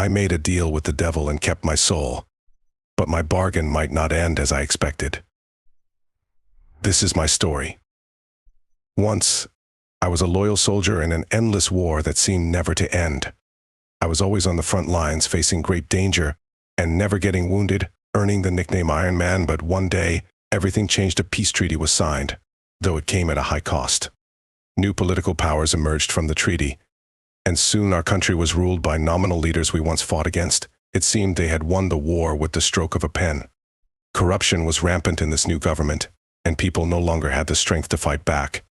I made a deal with the devil and kept my soul, but my bargain might not end as I expected. This is my story. Once, I was a loyal soldier in an endless war that seemed never to end. I was always on the front lines, facing great danger, and never getting wounded, earning the nickname Iron Man. But one day, everything changed. A peace treaty was signed, though it came at a high cost. New political powers emerged from the treaty, and soon our country was ruled by nominal leaders we once fought against. It seemed they had won the war with the stroke of a pen. Corruption was rampant in this new government, and people no longer had the strength to fight back.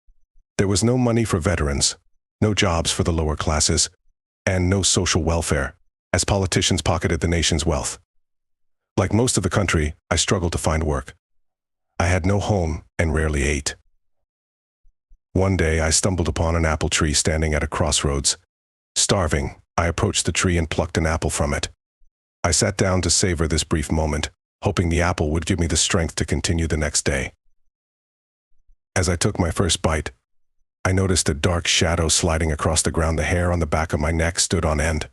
There was no money for veterans, no jobs for the lower classes, and no social welfare, as politicians pocketed the nation's wealth. Like most of the country, I struggled to find work. I had no home and rarely ate. One day, I stumbled upon an apple tree standing at a crossroads. Starving, I approached the tree and plucked an apple from it. I sat down to savor this brief moment, hoping the apple would give me the strength to continue the next day. As I took my first bite, I noticed a dark shadow sliding across the ground. The hair on the back of my neck stood on end.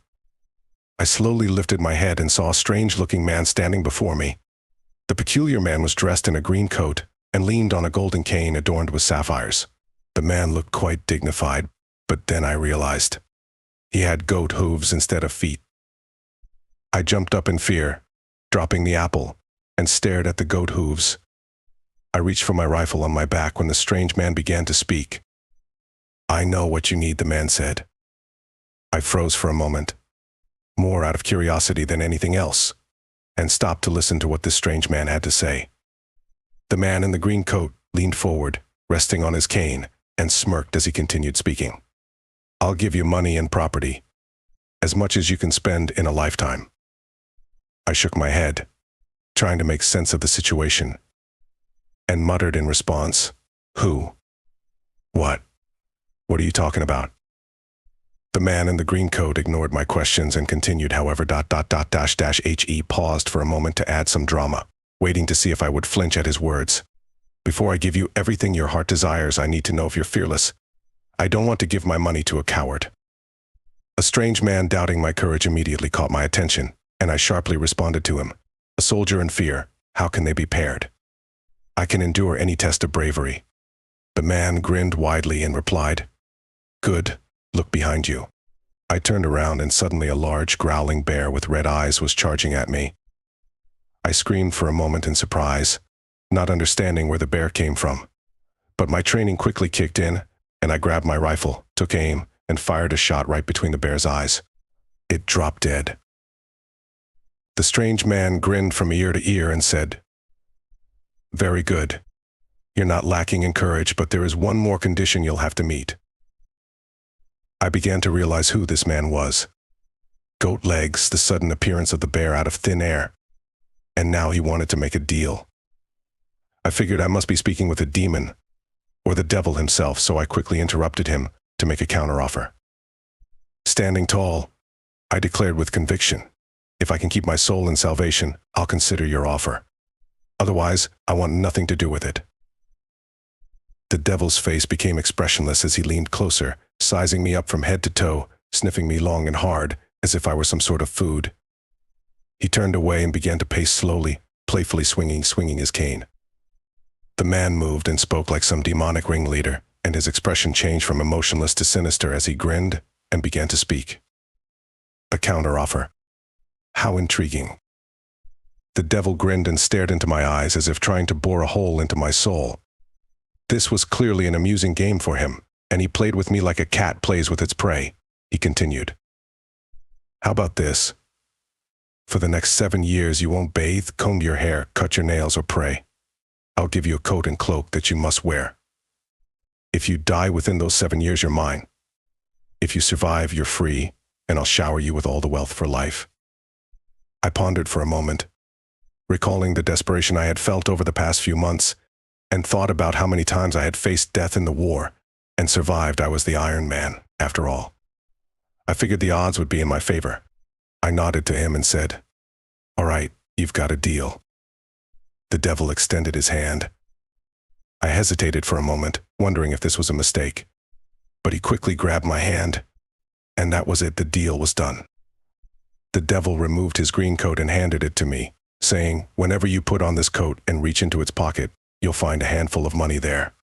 I slowly lifted my head and saw a strange-looking man standing before me. The peculiar man was dressed in a green coat and leaned on a golden cane adorned with sapphires. The man looked quite dignified, but then I realized he had goat hooves instead of feet. I jumped up in fear, dropping the apple, and stared at the goat hooves. I reached for my rifle on my back when the strange man began to speak. "I know what you need," the man said. I froze for a moment, more out of curiosity than anything else, and stopped to listen to what this strange man had to say. The man in the green coat leaned forward, resting on his cane, and smirked as he continued speaking. "I'll give you money and property, as much as you can spend in a lifetime." I shook my head, trying to make sense of the situation, and muttered in response, "Who? What? What are you talking about?" The man in the green coat ignored my questions and continued, however, he paused for a moment to add some drama, waiting to see if I would flinch at his words. "Before I give you everything your heart desires, I need to know if you're fearless. I don't want to give my money to a coward." A strange man doubting my courage immediately caught my attention, and I sharply responded to him. "A soldier and fear, how can they be paired? I can endure any test of bravery." The man grinned widely and replied, "Good, look behind you." I turned around and suddenly a large, growling bear with red eyes was charging at me. I screamed for a moment in surprise, not understanding where the bear came from. But my training quickly kicked in, and I grabbed my rifle, took aim, and fired a shot right between the bear's eyes. It dropped dead. The strange man grinned from ear to ear and said, "Very good. You're not lacking in courage, but there is one more condition you'll have to meet." I began to realize who this man was. Goat legs, the sudden appearance of the bear out of thin air. And now he wanted to make a deal. I figured I must be speaking with a demon, or the devil himself, so I quickly interrupted him to make a counteroffer. Standing tall, I declared with conviction, "If I can keep my soul in salvation, I'll consider your offer. Otherwise, I want nothing to do with it." The devil's face became expressionless as he leaned closer, sizing me up from head to toe, sniffing me long and hard, as if I were some sort of food. He turned away and began to pace slowly, playfully swinging his cane. The man moved and spoke like some demonic ringleader, and his expression changed from emotionless to sinister as he grinned and began to speak. A counteroffer. How intriguing. The devil grinned and stared into my eyes as if trying to bore a hole into my soul. This was clearly an amusing game for him, and he played with me like a cat plays with its prey. He continued, "How about this? For the next 7 years you won't bathe, comb your hair, cut your nails, or pray. I'll give you a coat and cloak that you must wear. If you die within those 7 years, you're mine. If you survive, you're free, and I'll shower you with all the wealth for life." I pondered for a moment, recalling the desperation I had felt over the past few months, and thought about how many times I had faced death in the war and survived. I was the Iron Man, after all. I figured the odds would be in my favor. I nodded to him and said, "All right, you've got a deal." The devil extended his hand. I hesitated for a moment, wondering if this was a mistake. But he quickly grabbed my hand, and that was it. The deal was done. The devil removed his green coat and handed it to me, saying, "Whenever you put on this coat and reach into its pocket, you'll find a handful of money there."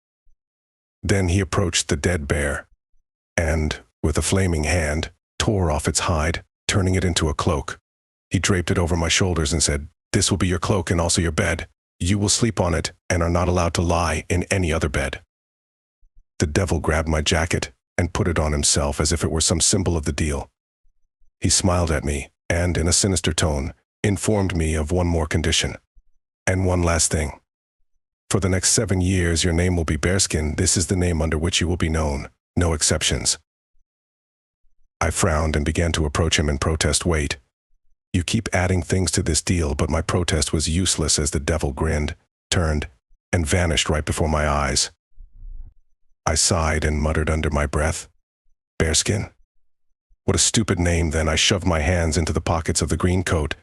Then he approached the dead bear, and, with a flaming hand, tore off its hide, turning it into a cloak. He draped it over my shoulders and said, "This will be your cloak and also your bed. You will sleep on it and are not allowed to lie in any other bed." The devil grabbed my jacket and put it on himself as if it were some symbol of the deal. He smiled at me and, in a sinister tone, informed me of one more condition. "And one last thing. For the next 7 years, your name will be Bearskin. This is the name under which you will be known. No exceptions." I frowned and began to approach him and protest. "Wait. You keep adding things to this deal," but my protest was useless as the devil grinned, turned, and vanished right before my eyes. I sighed and muttered under my breath, "Bearskin? What a stupid name." Then I shoved my hands into the pockets of the green coat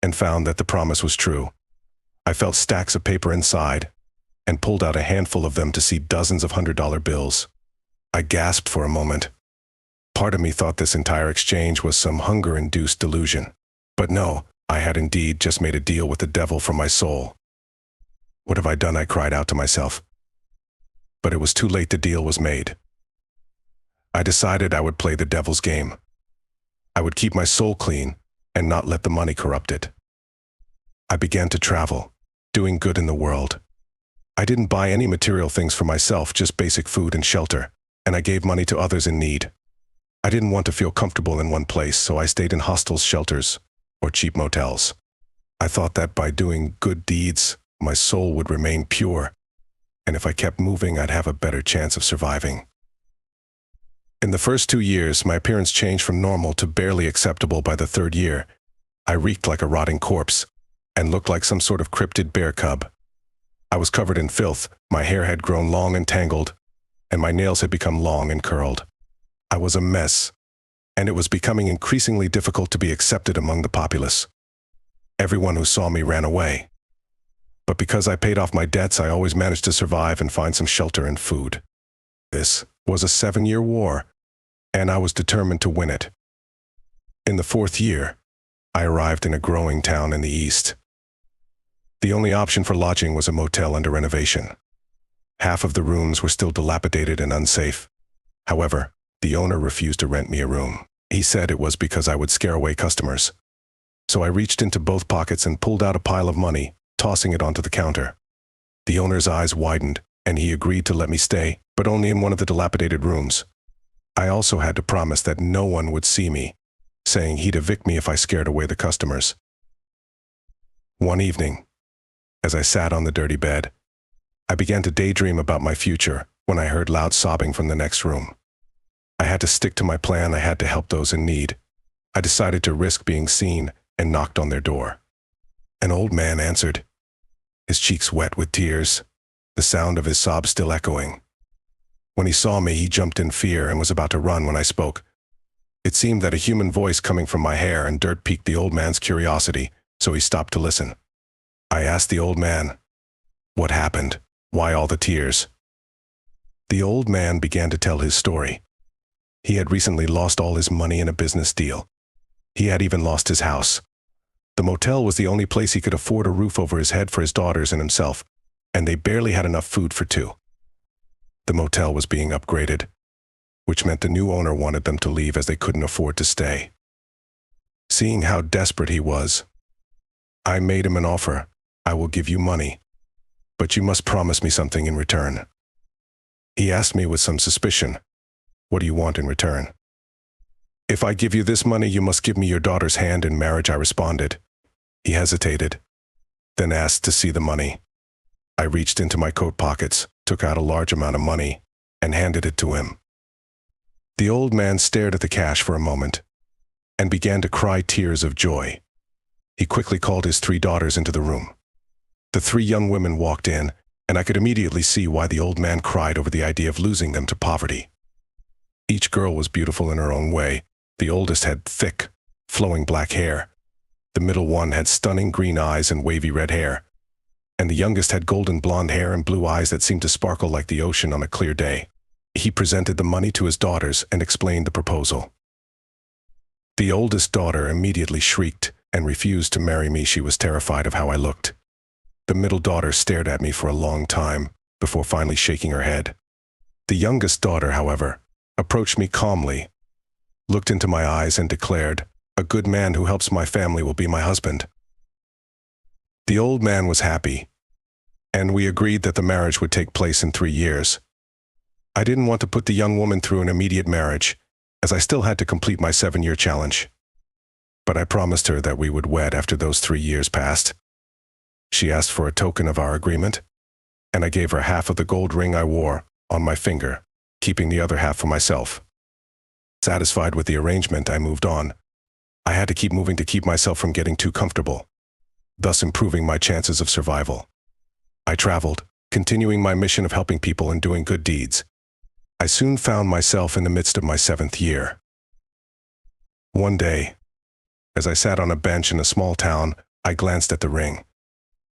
and found that the promise was true. I felt stacks of paper inside and pulled out a handful of them to see dozens of $100 bills. I gasped for a moment. Part of me thought this entire exchange was some hunger-induced delusion. But no, I had indeed just made a deal with the devil for my soul. "What have I done?" I cried out to myself. But it was too late. The deal was made. I decided I would play the devil's game. I would keep my soul clean and not let the money corrupt it. I began to travel, doing good in the world. I didn't buy any material things for myself, just basic food and shelter, and I gave money to others in need. I didn't want to feel comfortable in one place, so I stayed in hostels, shelters, or cheap motels. I thought that by doing good deeds, my soul would remain pure, and if I kept moving, I'd have a better chance of surviving. In the first 2 years, my appearance changed from normal to barely acceptable. By the 3rd year, I reeked like a rotting corpse and looked like some sort of cryptid bear cub. I was covered in filth, my hair had grown long and tangled, and my nails had become long and curled. I was a mess, and it was becoming increasingly difficult to be accepted among the populace. Everyone who saw me ran away. But because I paid off my debts, I always managed to survive and find some shelter and food. This was a 7-year war, and I was determined to win it. In the 4th year, I arrived in a growing town in the east. The only option for lodging was a motel under renovation. Half of the rooms were still dilapidated and unsafe. However, the owner refused to rent me a room. He said it was because I would scare away customers. So I reached into both pockets and pulled out a pile of money, tossing it onto the counter. The owner's eyes widened, and he agreed to let me stay, but only in one of the dilapidated rooms. I also had to promise that no one would see me, saying he'd evict me if I scared away the customers. One evening, as I sat on the dirty bed, I began to daydream about my future when I heard loud sobbing from the next room. I had to stick to my plan. I had to help those in need. I decided to risk being seen and knocked on their door. An old man answered, his cheeks wet with tears, the sound of his sobs still echoing. When he saw me, he jumped in fear and was about to run when I spoke. It seemed that a human voice coming from my hair and dirt piqued the old man's curiosity, so he stopped to listen. I asked the old man, "What happened? Why all the tears?" The old man began to tell his story. He had recently lost all his money in a business deal. He had even lost his house. The motel was the only place he could afford a roof over his head for his daughters and himself, and they barely had enough food for 2. The motel was being upgraded, which meant the new owner wanted them to leave as they couldn't afford to stay. Seeing how desperate he was, I made him an offer. "I will give you money, but you must promise me something in return." He asked me with some suspicion, "What do you want in return?" "If I give you this money, you must give me your daughter's hand in marriage," I responded. He hesitated, then asked to see the money. I reached into my coat pockets, took out a large amount of money, and handed it to him. The old man stared at the cash for a moment, and began to cry tears of joy. He quickly called his 3 daughters into the room. The 3 young women walked in, and I could immediately see why the old man cried over the idea of losing them to poverty. Each girl was beautiful in her own way. The oldest had thick, flowing black hair. The middle one had stunning green eyes and wavy red hair. And the youngest had golden blonde hair and blue eyes that seemed to sparkle like the ocean on a clear day. He presented the money to his daughters and explained the proposal. The oldest daughter immediately shrieked and refused to marry me. She was terrified of how I looked. The middle daughter stared at me for a long time before finally shaking her head. The youngest daughter, however, approached me calmly, looked into my eyes and declared, "A good man who helps my family will be my husband." The old man was happy, and we agreed that the marriage would take place in 3 years. I didn't want to put the young woman through an immediate marriage, as I still had to complete my 7-year challenge. But I promised her that we would wed after those 3 years passed. She asked for a token of our agreement, and I gave her half of the gold ring I wore on my finger, keeping the other half for myself. Satisfied with the arrangement, I moved on. I had to keep moving to keep myself from getting too comfortable, thus improving my chances of survival. I traveled, continuing my mission of helping people and doing good deeds. I soon found myself in the midst of my 7th year. One day, as I sat on a bench in a small town, I glanced at the ring.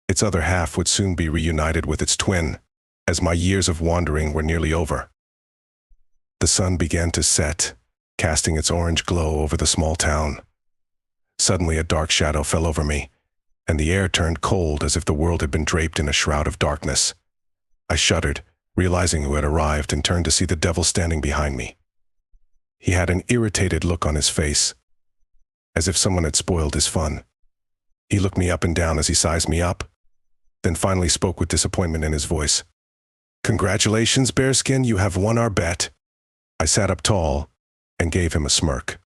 Its other half would soon be reunited with its twin, as my years of wandering were nearly over. The sun began to set, casting its orange glow over the small town. Suddenly a dark shadow fell over me, and the air turned cold as if the world had been draped in a shroud of darkness. I shuddered, realizing who had arrived, and turned to see the devil standing behind me. He had an irritated look on his face, as if someone had spoiled his fun. He looked me up and down as he sized me up, then finally spoke with disappointment in his voice. "Congratulations, Bearskin, you have won our bet." I sat up tall and gave him a smirk.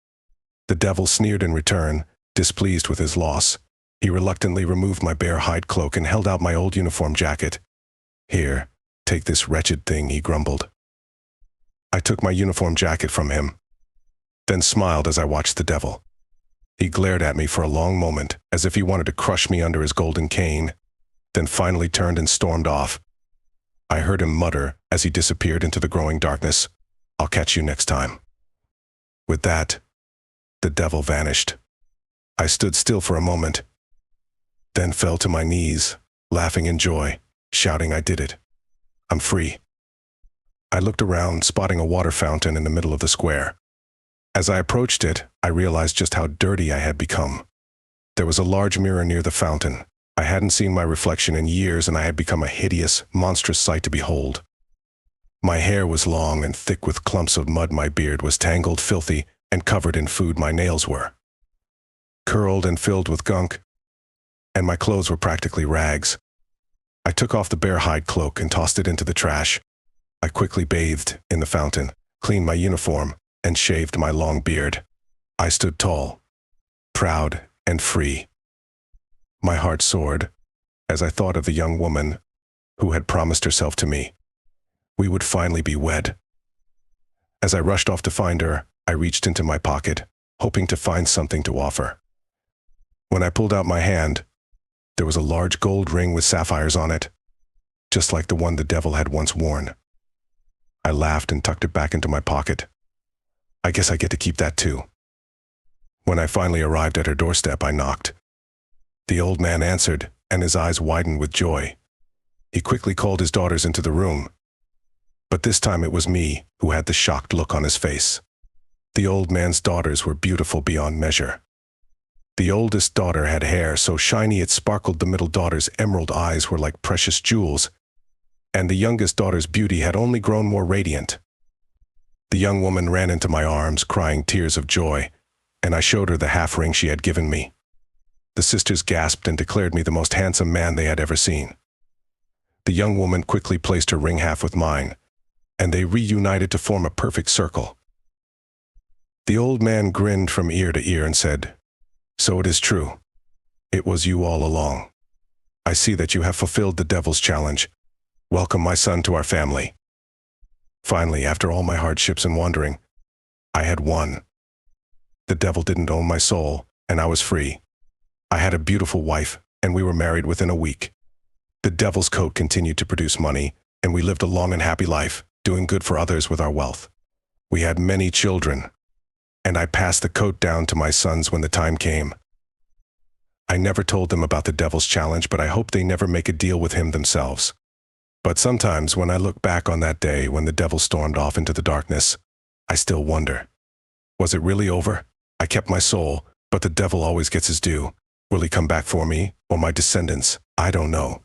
The devil sneered in return, displeased with his loss. He reluctantly removed my bear hide cloak and held out my old uniform jacket. "Here, take this wretched thing," he grumbled. I took my uniform jacket from him, then smiled as I watched the devil. He glared at me for a long moment, as if he wanted to crush me under his golden cane, then finally turned and stormed off. I heard him mutter as he disappeared into the growing darkness, "I'll catch you next time." With that, the devil vanished. I stood still for a moment, then fell to my knees, laughing in joy, shouting, "I did it. I'm free." I looked around, spotting a water fountain in the middle of the square. As I approached it, I realized just how dirty I had become. There was a large mirror near the fountain. I hadn't seen my reflection in years, and I had become a hideous, monstrous sight to behold. My hair was long and thick with clumps of mud. My beard was tangled, filthy, and covered in food. My nails were curled and filled with gunk, and my clothes were practically rags. I took off the bear hide cloak and tossed it into the trash. I quickly bathed in the fountain, cleaned my uniform, and shaved my long beard. I stood tall, proud, and free. My heart soared as I thought of the young woman who had promised herself to me. We would finally be wed. As I rushed off to find her, I reached into my pocket, hoping to find something to offer. When I pulled out my hand, there was a large gold ring with sapphires on it, just like the one the devil had once worn. I laughed and tucked it back into my pocket. I guess I get to keep that too. When I finally arrived at her doorstep, I knocked. The old man answered, and his eyes widened with joy. He quickly called his daughters into the room. But this time it was me who had the shocked look on his face. The old man's daughters were beautiful beyond measure. The oldest daughter had hair so shiny it sparkled. The middle daughter's emerald eyes were like precious jewels, and the youngest daughter's beauty had only grown more radiant. The young woman ran into my arms, crying tears of joy, and I showed her the half ring she had given me. The sisters gasped and declared me the most handsome man they had ever seen. The young woman quickly placed her ring half with mine, and they reunited to form a perfect circle. The old man grinned from ear to ear and said, "So it is true. It was you all along. I see that you have fulfilled the devil's challenge. Welcome, my son, to our family." Finally, after all my hardships and wandering, I had won. The devil didn't own my soul, and I was free. I had a beautiful wife, and we were married within a week. The devil's coat continued to produce money, and we lived a long and happy life, doing good for others with our wealth. We had many children, and I passed the coat down to my sons when the time came. I never told them about the devil's challenge, but I hope they never make a deal with him themselves. But sometimes when I look back on that day when the devil stormed off into the darkness, I still wonder, was it really over? I kept my soul, but the devil always gets his due. Will he come back for me, or my descendants? I don't know.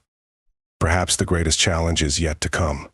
Perhaps the greatest challenge is yet to come.